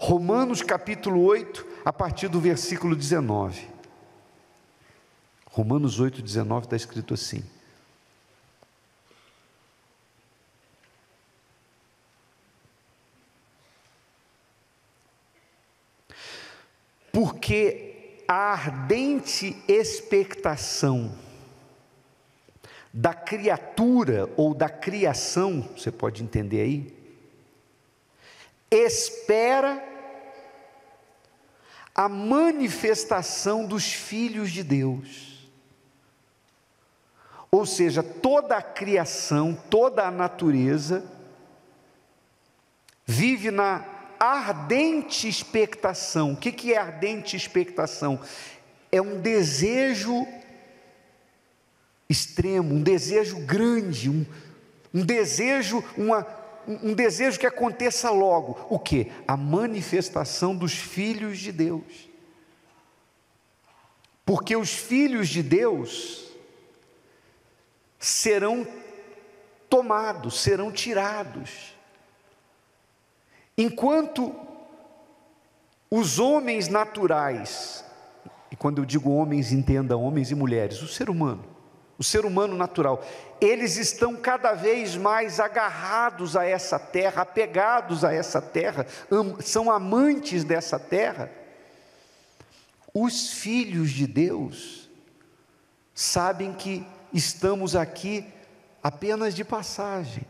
Romanos capítulo 8, a partir do versículo 19. Romanos 8, 19 está escrito assim: porque a ardente expectação da criatura ou da criação, você pode entender aí, espera a manifestação dos filhos de Deus. Ou seja, toda a criação, toda a natureza vive na ardente expectação. O que é ardente expectação? É um desejo extremo, um desejo grande, um desejo que aconteça logo. O que? A manifestação dos filhos de Deus. Porque os filhos de Deus serão tomados, serão tirados. Enquanto os homens naturais, e quando eu digo homens, entenda homens e mulheres, o ser humano natural, eles estão cada vez mais agarrados a essa terra, apegados a essa terra, são amantes dessa terra. Os filhos de Deus sabem que estamos aqui apenas de passagem,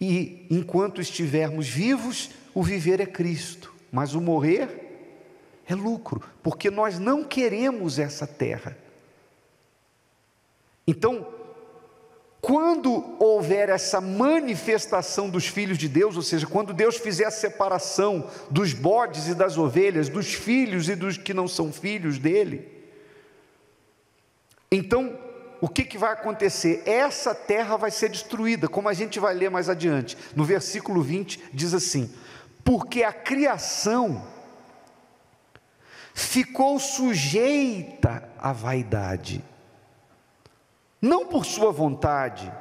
e enquanto estivermos vivos, o viver é Cristo, mas o morrer é lucro, porque nós não queremos essa terra. Então, quando houver essa manifestação dos filhos de Deus, ou seja, quando Deus fizer a separação dos bodes e das ovelhas, dos filhos e dos que não são filhos dele, então, o que vai acontecer? Essa terra vai ser destruída, como a gente vai ler mais adiante. No versículo 20 diz assim: porque a criação ficou sujeita à vaidade, não por sua vontade,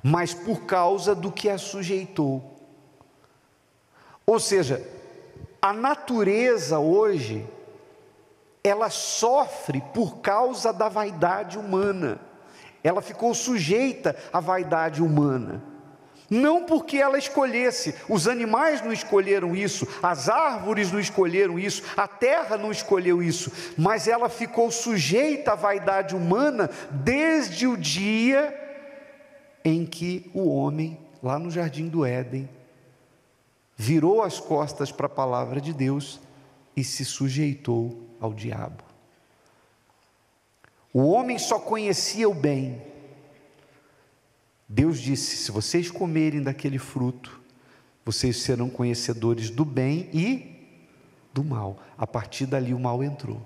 mas por causa do que a sujeitou. Ou seja, a natureza hoje, ela sofre por causa da vaidade humana. Ela ficou sujeita à vaidade humana, não porque ela escolhesse. Os animais não escolheram isso, as árvores não escolheram isso, a terra não escolheu isso, mas ela ficou sujeita à vaidade humana desde o dia em que o homem, lá no jardim do Éden, virou as costas para a palavra de Deus e se sujeitou ao diabo. O homem só conhecia o bem. Deus disse: se vocês comerem daquele fruto, vocês serão conhecedores do bem e do mal. A partir dali o mal entrou.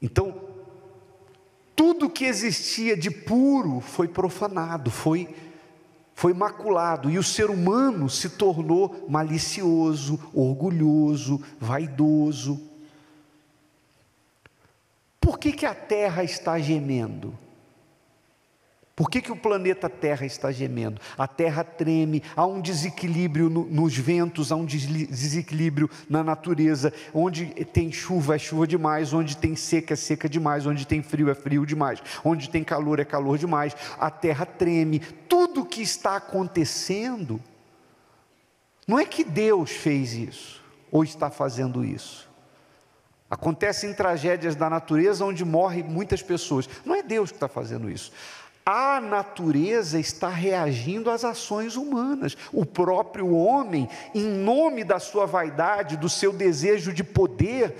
Então, tudo que existia de puro foi profanado, foi maculado, e o ser humano se tornou malicioso, orgulhoso, vaidoso. Por que a terra está gemendo? Por que o planeta Terra está gemendo? A terra treme, há um desequilíbrio nos ventos, há um desequilíbrio na natureza. Onde tem chuva, é chuva demais. Onde tem seca, é seca demais. Onde tem frio, é frio demais. Onde tem calor, é calor demais. A terra treme. Tudo que está acontecendo, não é que Deus fez isso, ou está fazendo isso. Acontecem tragédias da natureza onde morrem muitas pessoas. Não é Deus que está fazendo isso. A natureza está reagindo às ações humanas. O próprio homem, em nome da sua vaidade, do seu desejo de poder,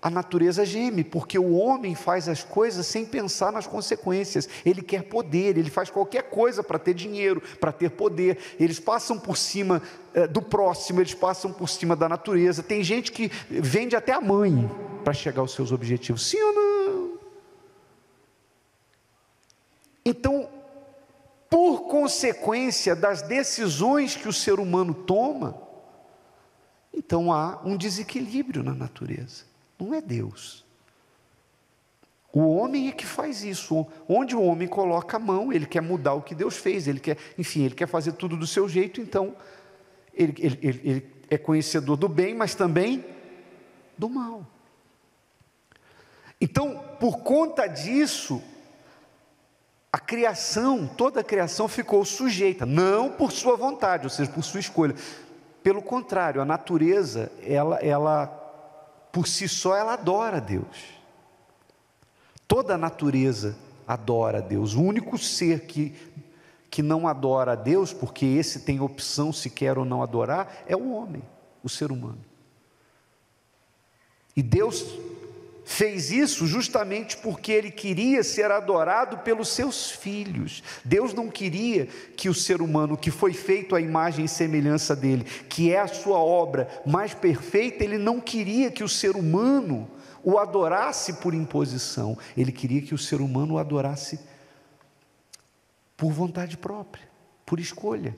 a natureza geme, porque o homem faz as coisas sem pensar nas consequências. Ele quer poder, ele faz qualquer coisa para ter dinheiro, para ter poder. Eles passam por cima do próximo, eles passam por cima da natureza. Tem gente que vende até a mãe para chegar aos seus objetivos. Sim ou não? Então, por consequência das decisões que o ser humano toma, então há um desequilíbrio na natureza. Não é Deus. O homem é que faz isso. Onde o homem coloca a mão, ele quer mudar o que Deus fez, ele quer fazer tudo do seu jeito, então ele é conhecedor do bem, mas também do mal. Então, por conta disso, a criação, toda a criação ficou sujeita, não por sua vontade, ou seja, por sua escolha. Pelo contrário, a natureza, ela por si só, ela adora a Deus. Toda a natureza adora a Deus. O único ser que não adora a Deus, porque esse tem opção se quer ou não adorar, é o homem, o ser humano. E Deus fez isso justamente porque Ele queria ser adorado pelos seus filhos. Deus não queria que o ser humano, que foi feito à imagem e semelhança dEle, que é a sua obra mais perfeita, Ele não queria que o ser humano o adorasse por imposição. Ele queria que o ser humano o adorasse por vontade própria, por escolha.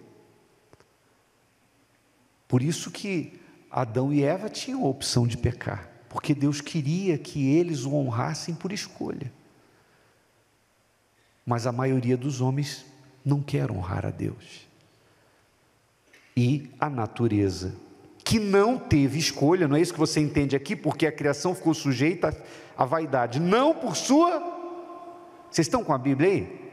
Por isso que Adão e Eva tinham a opção de pecar, porque Deus queria que eles o honrassem por escolha. Mas a maioria dos homens não quer honrar a Deus. E a natureza, que não teve escolha, não é isso que você entende aqui, porque a criação ficou sujeita à vaidade, não por sua... Vocês estão com a Bíblia aí?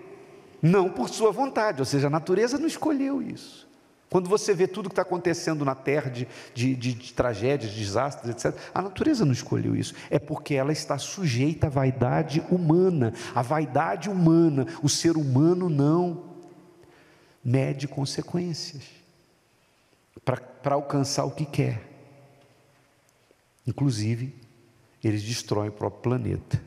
Não por sua vontade, ou seja, a natureza não escolheu isso. Quando você vê tudo que está acontecendo na terra, de tragédias, desastres, etc., a natureza não escolheu isso, é porque ela está sujeita à vaidade humana. A vaidade humana, o ser humano não mede consequências para alcançar o que quer. Inclusive, eles destroem o próprio planeta.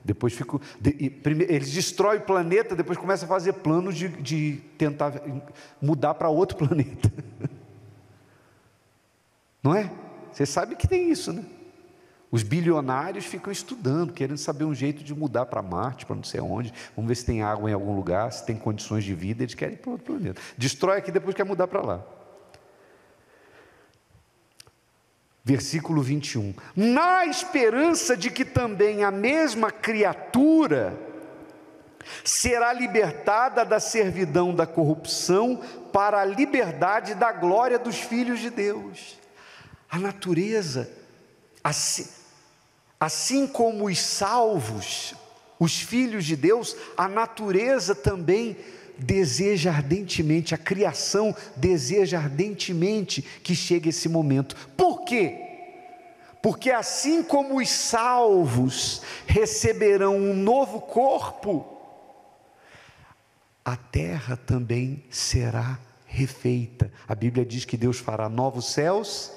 Eles destroem o planeta, depois começam a fazer planos de tentar mudar para outro planeta. Não é? Você sabe que tem isso, né? Os bilionários ficam estudando, querendo saber um jeito de mudar para Marte, para não sei onde. Vamos ver se tem água em algum lugar, se tem condições de vida. Eles querem ir para outro planeta. Destrói aqui, depois quer mudar para lá. Versículo 21, na esperança de que também a mesma criatura será libertada da servidão da corrupção para a liberdade da glória dos filhos de Deus. A natureza, assim como os salvos, os filhos de Deus, a natureza também deseja ardentemente, a criação deseja ardentemente que chegue esse momento. Por quê? Porque assim como os salvos receberão um novo corpo, a terra também será refeita. A Bíblia diz que Deus fará novos céus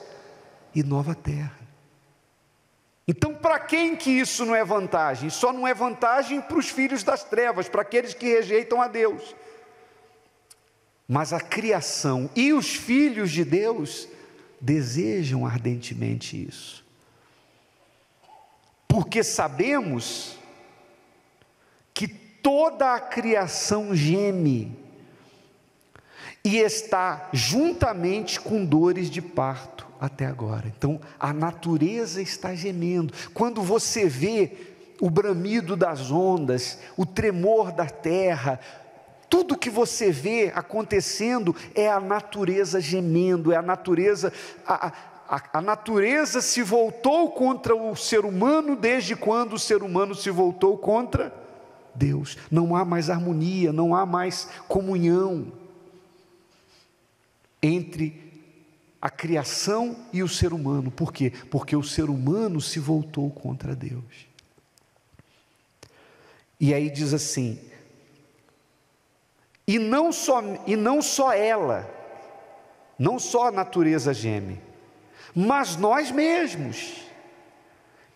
e nova terra. Então, para quem que isso não é vantagem? Só não é vantagem para os filhos das trevas, para aqueles que rejeitam a Deus. Mas a criação e os filhos de Deus desejam ardentemente isso. Porque sabemos que toda a criação geme e está juntamente com dores de parto até agora. Então, a natureza está gemendo. Quando você vê o bramido das ondas, o tremor da terra, tudo que você vê acontecendo é a natureza gemendo, é a natureza, a natureza se voltou contra o ser humano desde quando o ser humano se voltou contra Deus. Não há mais harmonia, não há mais comunhão entre a criação e o ser humano. Por quê? Porque o ser humano se voltou contra Deus. E aí diz assim, e não só ela, não só a natureza geme, mas nós mesmos,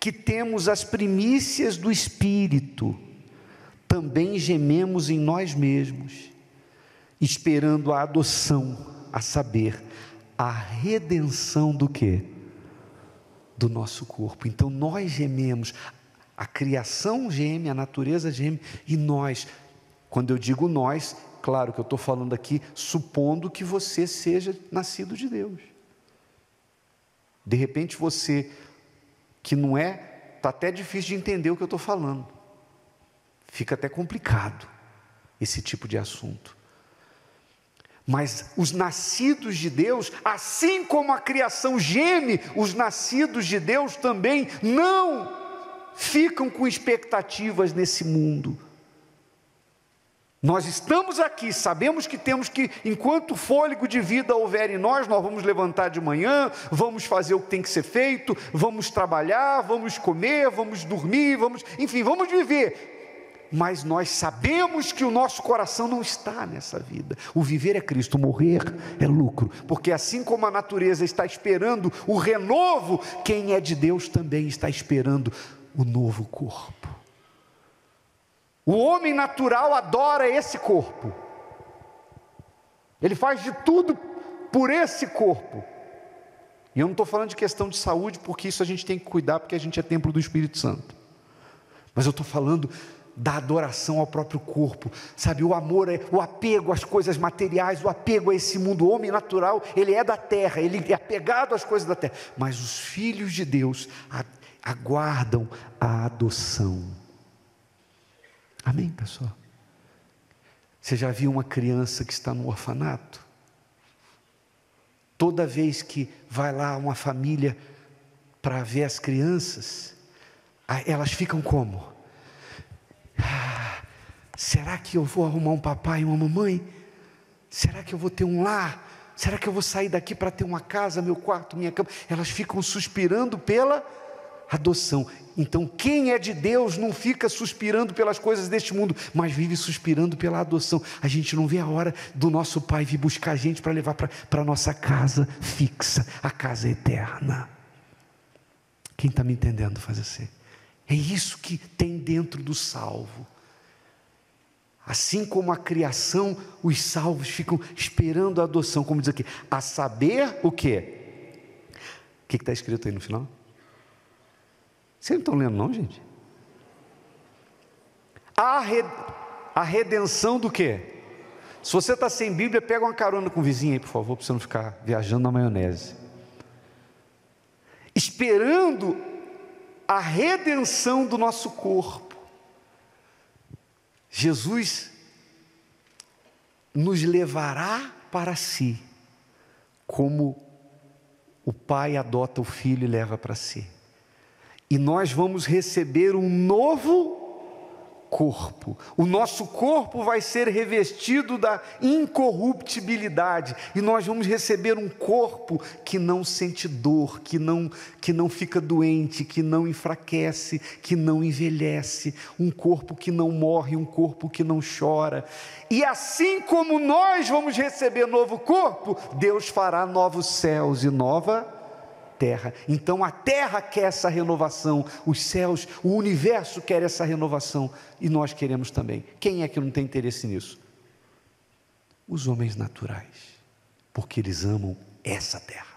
que temos as primícias do Espírito, também gememos em nós mesmos, esperando a adoção, a saber, a redenção do quê? Do nosso corpo. Então nós gememos, a criação geme, a natureza geme, e nós, quando eu digo nós, claro que eu estou falando aqui, supondo que você seja nascido de Deus. De repente você, que não é, está até difícil de entender o que eu estou falando. Fica até complicado esse tipo de assunto. Mas os nascidos de Deus, assim como a criação geme, os nascidos de Deus também não ficam com expectativas nesse mundo. Nós estamos aqui, sabemos que temos que, enquanto fôlego de vida houver em nós, nós vamos levantar de manhã, vamos fazer o que tem que ser feito, vamos trabalhar, vamos comer, vamos dormir, enfim, vamos viver. Mas nós sabemos que o nosso coração não está nessa vida. O viver é Cristo, o morrer é lucro. Porque assim como a natureza está esperando o renovo, quem é de Deus também está esperando o novo corpo. O homem natural adora esse corpo. Ele faz de tudo por esse corpo. E eu não estou falando de questão de saúde, porque isso a gente tem que cuidar, porque a gente é templo do Espírito Santo. Mas eu estou falando da adoração ao próprio corpo, sabe, o amor, o apego às coisas materiais, o apego a esse mundo. O homem natural, ele é da terra, ele é apegado às coisas da terra, mas os filhos de Deus aguardam a adoção. Amém, pessoal? Você já viu uma criança que está no orfanato? Toda vez que vai lá uma família para ver as crianças, elas ficam como? Será que eu vou arrumar um papai e uma mamãe? Será que eu vou ter um lar? Será que eu vou sair daqui para ter uma casa, meu quarto, minha cama? Elas ficam suspirando pela adoção. Então quem é de Deus não fica suspirando pelas coisas deste mundo, mas vive suspirando pela adoção. A gente não vê a hora do nosso pai vir buscar a gente para levar para a nossa casa fixa, a casa eterna. Quem está me entendendo faz assim. É isso que tem dentro do salvo. Assim como a criação, os salvos ficam esperando a adoção, como diz aqui, a saber o quê? O que está escrito aí no final? Vocês não estão lendo não, gente? A redenção do quê? Se você está sem Bíblia, pega uma carona com o vizinho aí, por favor, para você não ficar viajando na maionese. Esperando a redenção do nosso corpo. Jesus nos levará para si, como o pai adota o filho e leva para si. E nós vamos receber um novo corpo. O nosso corpo vai ser revestido da incorruptibilidade, e nós vamos receber um corpo que não sente dor, que não fica doente, que não enfraquece, que não envelhece, um corpo que não morre, um corpo que não chora. E assim como nós vamos receber novo corpo, Deus fará novos céus e nova terra. Então a terra quer essa renovação, os céus, o universo quer essa renovação, e nós queremos também. Quem é que não tem interesse nisso? Os homens naturais, porque eles amam essa terra.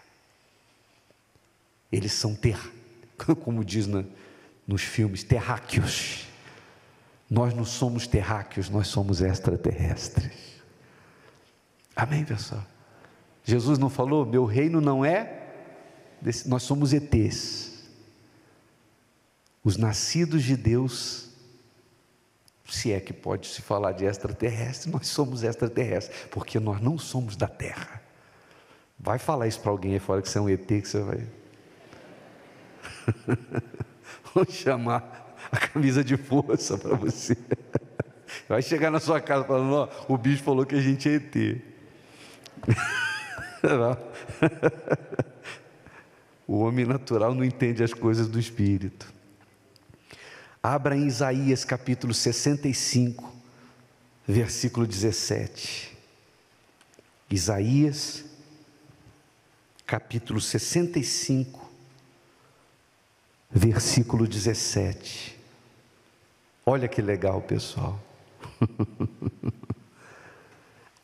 Eles são como diz nos filmes, terráqueos. Nós não somos terráqueos, nós somos extraterrestres. Amém, pessoal? Jesus não falou, meu reino não é nós somos ETs. Os nascidos de Deus, se é que pode se falar de extraterrestre, nós somos extraterrestres, porque nós não somos da terra. Vai falar isso para alguém aí fora que você é um ET, que você vai vou chamar a camisa de força para você. Vai chegar na sua casa falando, ó, o bicho falou que a gente é ET. O homem natural não entende as coisas do Espírito. Abra em Isaías capítulo 65, versículo 17. Isaías capítulo 65, versículo 17. Olha que legal, pessoal.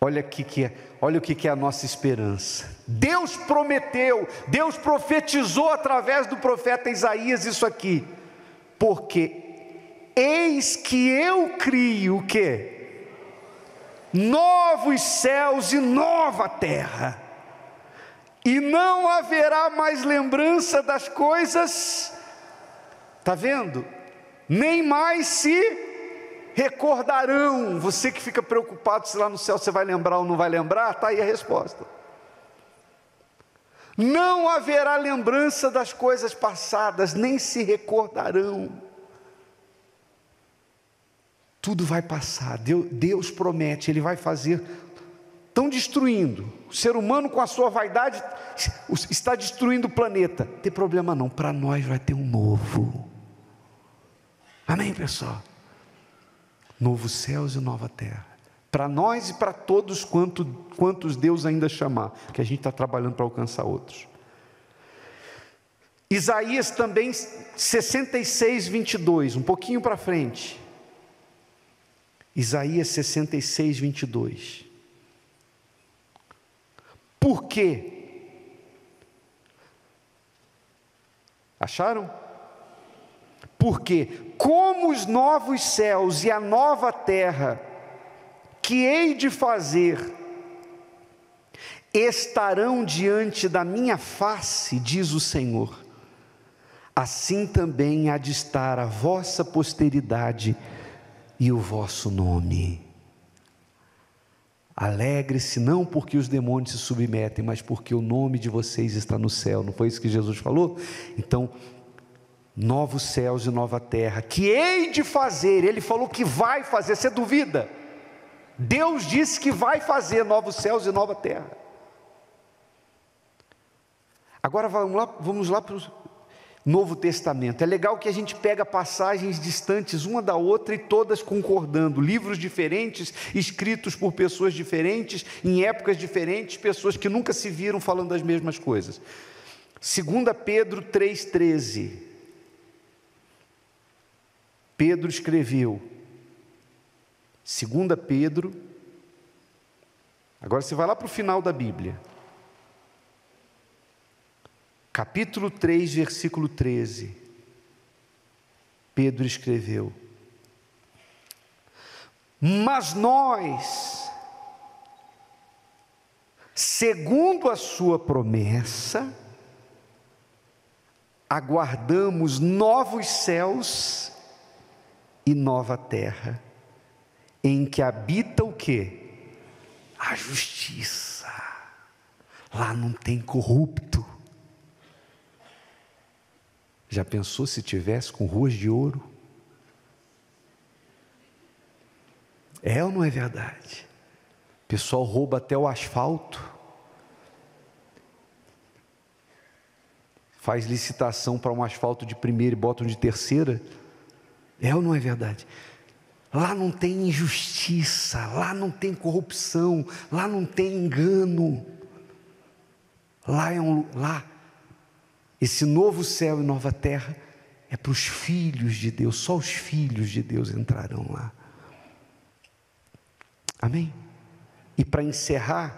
Olha o que é a nossa esperança. Deus prometeu, Deus profetizou através do profeta Isaías isso aqui. Porque eis que eu crio o quê? Novos céus e nova terra. E não haverá mais lembrança das coisas, está vendo? Nem mais se recordarão. Você que fica preocupado se lá no céu você vai lembrar ou não vai lembrar, está aí a resposta. Não haverá lembrança das coisas passadas, nem se recordarão. Tudo vai passar. Deus promete, Ele vai fazer. Estão destruindo. O ser humano, com a sua vaidade, está destruindo o planeta. Não tem problema não, para nós vai ter um novo. Amém, pessoal? Novos céus e nova terra. Para nós e para todos quantos Deus ainda chamar, que a gente está trabalhando para alcançar outros. Isaías também 66, 22, um pouquinho para frente. Isaías 66, 22. Por quê? Acharam? Porque como os novos céus e a nova terra que hei de fazer estarão diante da minha face, diz o Senhor, assim também há de estar a vossa posteridade e o vosso nome. Alegre-se não porque os demônios se submetem, mas porque o nome de vocês está no céu. Não foi isso que Jesus falou? Então, novos céus e nova terra, que hei de fazer. Ele falou que vai fazer. Você duvida? Deus disse que vai fazer novos céus e nova terra. Agora vamos lá para o Novo Testamento. É legal que a gente pega passagens distantes uma da outra e todas concordando, livros diferentes, escritos por pessoas diferentes, em épocas diferentes, pessoas que nunca se viram falando as mesmas coisas. 2 Pedro 3,13. Pedro escreveu, 2 Pedro, agora você vai lá para o final da Bíblia, capítulo 3, versículo 13, Pedro escreveu, mas nós, segundo a sua promessa, aguardamos novos céus e nova terra, em que habita o quê? A justiça. Lá não tem corrupto. Já pensou se tivesse com ruas de ouro? É ou não é verdade? O pessoal rouba até o asfalto. Faz licitação para um asfalto de primeira e bota um de terceira. É ou não é verdade? Lá não tem injustiça, lá não tem corrupção, lá não tem engano. Lá, esse novo céu e nova terra é para os filhos de Deus, só os filhos de Deus entrarão lá. Amém? E para encerrar,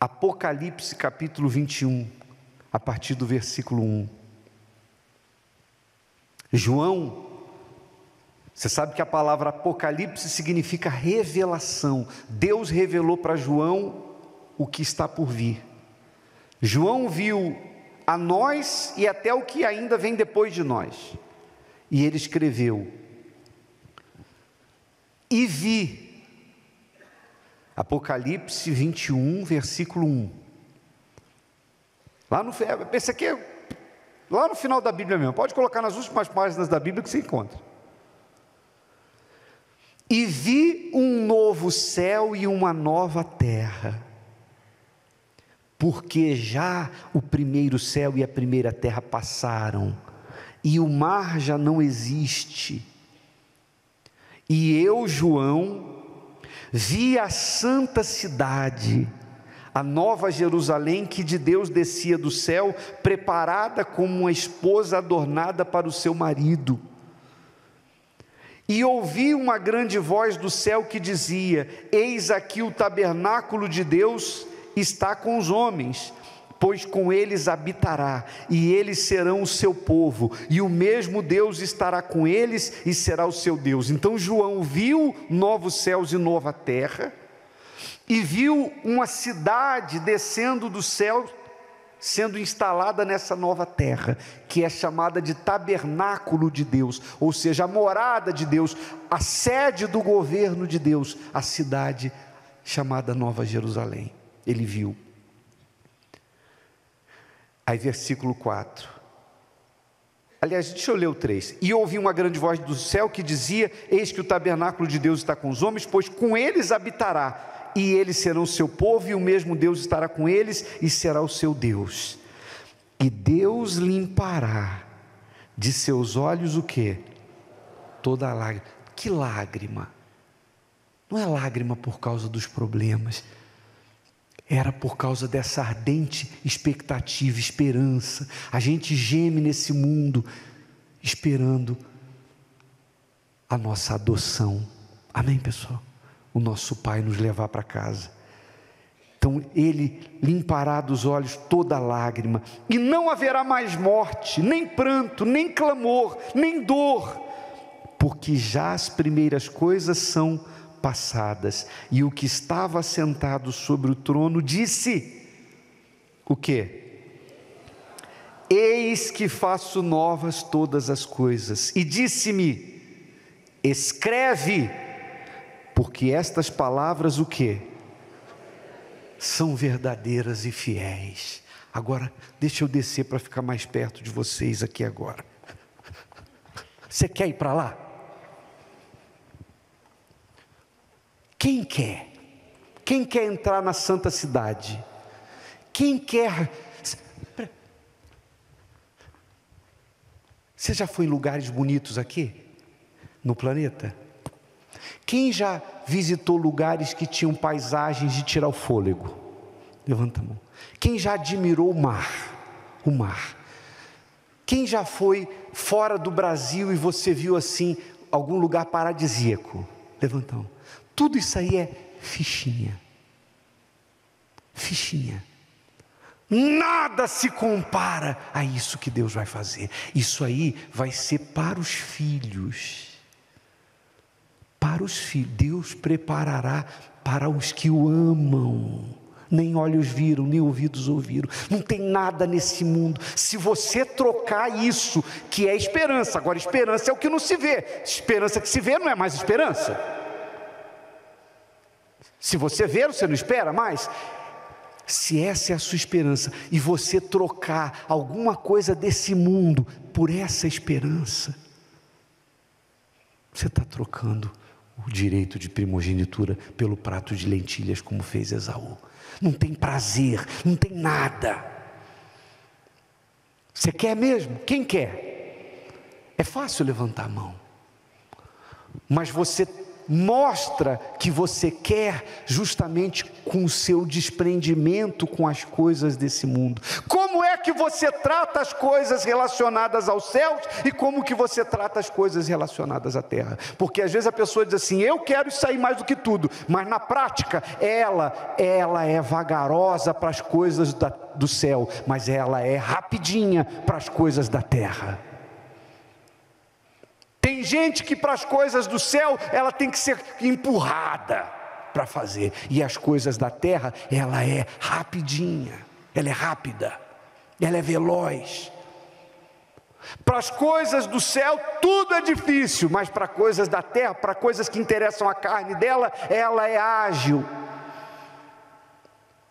Apocalipse capítulo 21, a partir do versículo 1. João, você sabe que a palavra Apocalipse significa revelação. Deus revelou para João o que está por vir. João viu a nós e até o que ainda vem depois de nós. E ele escreveu, e vi, Apocalipse 21, versículo 1. Esse aqui é lá no final da Bíblia mesmo, pode colocar nas últimas páginas da Bíblia que você encontra. E vi um novo céu e uma nova terra, porque já o primeiro céu e a primeira terra passaram, e o mar já não existe. E eu, João, vi a santa cidade, a nova Jerusalém, que de Deus descia do céu, preparada como uma esposa adornada para o seu marido. E ouvi uma grande voz do céu que dizia: eis aqui o tabernáculo de Deus está com os homens, pois com eles habitará, e eles serão o seu povo, e o mesmo Deus estará com eles, e será o seu Deus. Então João viu novos céus e nova terra, e viu uma cidade descendo do céu, sendo instalada nessa nova terra, que é chamada de tabernáculo de Deus, ou seja, a morada de Deus, a sede do governo de Deus, a cidade chamada Nova Jerusalém. Ele viu. Aí versículo 4. Aliás, deixa eu ler o 3. E ouvi uma grande voz do céu que dizia: eis que o tabernáculo de Deus está com os homens, pois com eles habitará, e eles serão o seu povo, e o mesmo Deus estará com eles, e será o seu Deus. E Deus limpará de seus olhos o quê? Toda lágrima. Que lágrima? Não é lágrima por causa dos problemas, era por causa dessa ardente expectativa, esperança. A gente geme nesse mundo, esperando a nossa adoção. Amém, pessoal? O nosso Pai nos levar para casa. Então Ele limpará dos olhos toda lágrima, e não haverá mais morte, nem pranto, nem clamor, nem dor, porque já as primeiras coisas são passadas. E o que estava sentado sobre o trono disse: o quê? Eis que faço novas todas as coisas. E disse-me: escreve, porque estas palavras o quê? São verdadeiras e fiéis. Agora, deixa eu descer para ficar mais perto de vocês aqui agora. Você quer ir para lá? Quem quer? Quem quer entrar na santa cidade? Quem quer? Você já foi em lugares bonitos aqui, no planeta? Quem já visitou lugares que tinham paisagens de tirar o fôlego? Levanta a mão. Quem já admirou o mar? O mar. Quem já foi fora do Brasil e você viu assim, algum lugar paradisíaco? Levanta a mão. Tudo isso aí é fichinha. Fichinha. Nada se compara a isso que Deus vai fazer. Isso aí vai ser para os filhos. Para os filhos. Deus preparará para os que o amam. Nem olhos viram, nem ouvidos ouviram. Não tem nada nesse mundo. Se você trocar isso, que é esperança. Agora, esperança é o que não se vê. Esperança que se vê não é mais esperança. Se você ver, você não espera mais. Se essa é a sua esperança, e você trocar alguma coisa desse mundo por essa esperança, você está trocando o direito de primogenitura pelo prato de lentilhas, como fez Esaú. Não tem prazer, não tem nada. Você quer mesmo? Quem quer? É fácil levantar a mão, mas você mostra que você quer justamente com o seu desprendimento com as coisas desse mundo. Como é que você trata as coisas relacionadas aos céus e como que você trata as coisas relacionadas à terra? Porque às vezes a pessoa diz assim: eu quero isso aí mais do que tudo, mas na prática ela é vagarosa para as coisas do céu, mas ela é rapidinha para as coisas da terra. Tem gente que para as coisas do céu, ela tem que ser empurrada para fazer. E as coisas da terra, ela é rapidinha, ela é rápida, ela é veloz. Para as coisas do céu, tudo é difícil, mas para coisas da terra, para coisas que interessam a carne dela, ela é ágil.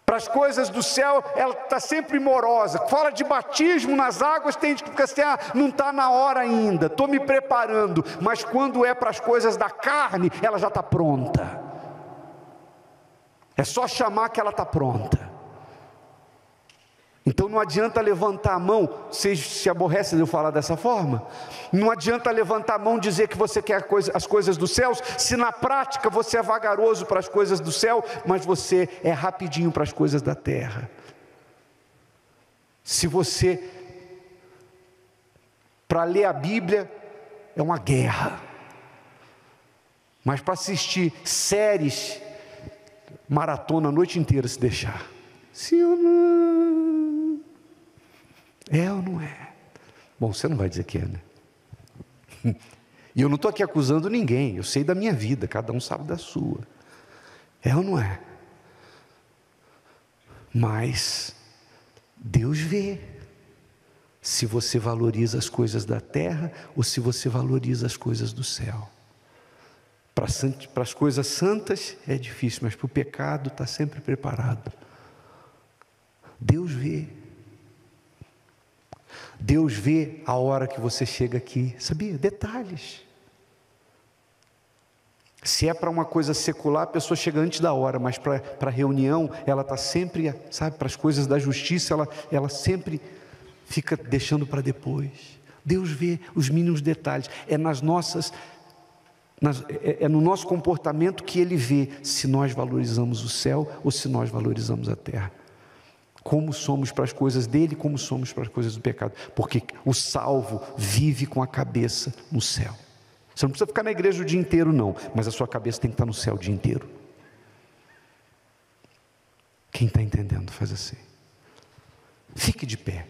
Para as coisas do céu, ela está sempre morosa. Fala de batismo nas águas, tem gente que fica assim: não está na hora ainda, estou me preparando. Mas quando é para as coisas da carne, ela já está pronta. É só chamar que ela está pronta. Então não adianta levantar a mão. Vocês se aborrecem de eu falar dessa forma? Não adianta levantar a mão e dizer que você quer as coisas dos céus, se na prática você é vagaroso para as coisas do céu, mas você é rapidinho para as coisas da terra. Se você, para ler a Bíblia, é uma guerra, mas para assistir séries, maratona a noite inteira se deixar. Sim ou não? É ou não é? Bom, você não vai dizer que é, né? E eu não estou aqui acusando ninguém, eu sei da minha vida, cada um sabe da sua. É ou não é? Mas Deus vê se você valoriza as coisas da terra ou se você valoriza as coisas do céu. Para as coisas santas é difícil, mas para o pecado está sempre preparado. Deus vê. Deus vê a hora que você chega aqui, sabia? Detalhes. Se é para uma coisa secular, a pessoa chega antes da hora, mas para a reunião, ela está sempre, sabe, para as coisas da justiça, ela sempre fica deixando para depois. Deus vê os mínimos detalhes, é no nosso comportamento que Ele vê se nós valorizamos o céu ou se nós valorizamos a terra. Como somos para as coisas dele, como somos para as coisas do pecado, porque o salvo vive com a cabeça no céu. Você não precisa ficar na igreja o dia inteiro não, mas a sua cabeça tem que estar no céu o dia inteiro. Quem está entendendo faz assim. Fique de pé.